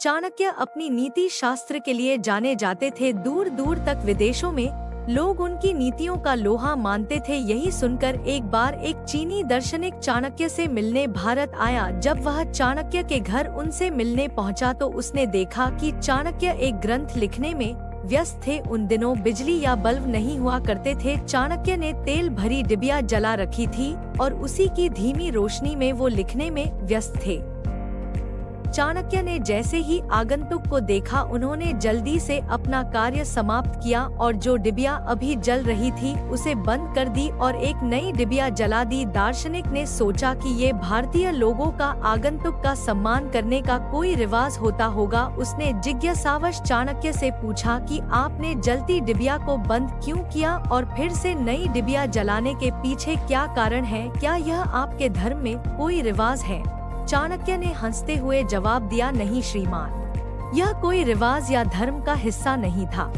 चाणक्य अपनी नीति शास्त्र के लिए जाने जाते थे। दूर दूर तक विदेशों में लोग उनकी नीतियों का लोहा मानते थे। यही सुनकर एक बार एक चीनी दार्शनिक चाणक्य से मिलने भारत आया। जब वह चाणक्य के घर उनसे मिलने पहुंचा तो उसने देखा कि चाणक्य एक ग्रंथ लिखने में व्यस्त थे। उन दिनों बिजली या बल्ब नहीं हुआ करते थे। चाणक्य ने तेल भरी डिबिया जला रखी थी और उसी की धीमी रोशनी में वो लिखने में व्यस्त थे। चाणक्य ने जैसे ही आगंतुक को देखा, उन्होंने जल्दी से अपना कार्य समाप्त किया और जो डिबिया अभी जल रही थी उसे बंद कर दी और एक नई डिबिया जला दी। दार्शनिक ने सोचा कि ये भारतीय लोगों का आगंतुक का सम्मान करने का कोई रिवाज होता होगा। उसने जिज्ञासावश चाणक्य से पूछा कि आपने जलती डिबिया को बंद क्यों किया और फिर से नई डिबिया जलाने के पीछे क्या कारण है? क्या यह आपके धर्म में कोई रिवाज है? चाणक्य ने हंसते हुए जवाब दिया, नहीं श्रीमान, यह कोई रिवाज या धर्म का हिस्सा नहीं था।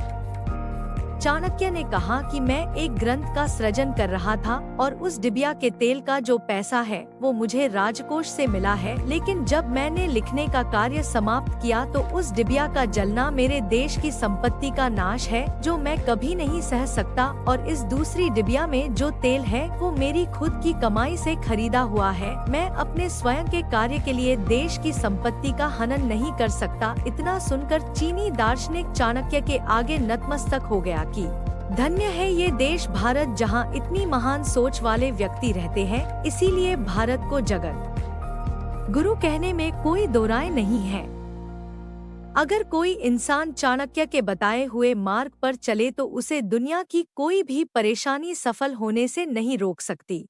चाणक्य ने कहा कि मैं एक ग्रंथ का सृजन कर रहा था और उस डिबिया के तेल का जो पैसा है वो मुझे राजकोष से मिला है, लेकिन जब मैंने लिखने का कार्य समाप्त किया तो उस डिबिया का जलना मेरे देश की संपत्ति का नाश है जो मैं कभी नहीं सह सकता, और इस दूसरी डिबिया में जो तेल है वो मेरी खुद की कमाई से खरीदा हुआ है। मैं अपने स्वयं के कार्य के लिए देश की संपत्ति का हनन नहीं कर सकता। इतना सुनकर चीनी दार्शनिक चाणक्य के आगे नतमस्तक हो गया कि धन्य है ये देश भारत, जहाँ इतनी महान सोच वाले व्यक्ति रहते हैं। इसीलिए भारत को जगत गुरु कहने में कोई दो राय नहीं है। अगर कोई इंसान चाणक्य के बताए हुए मार्ग पर चले तो उसे दुनिया की कोई भी परेशानी सफल होने से नहीं रोक सकती।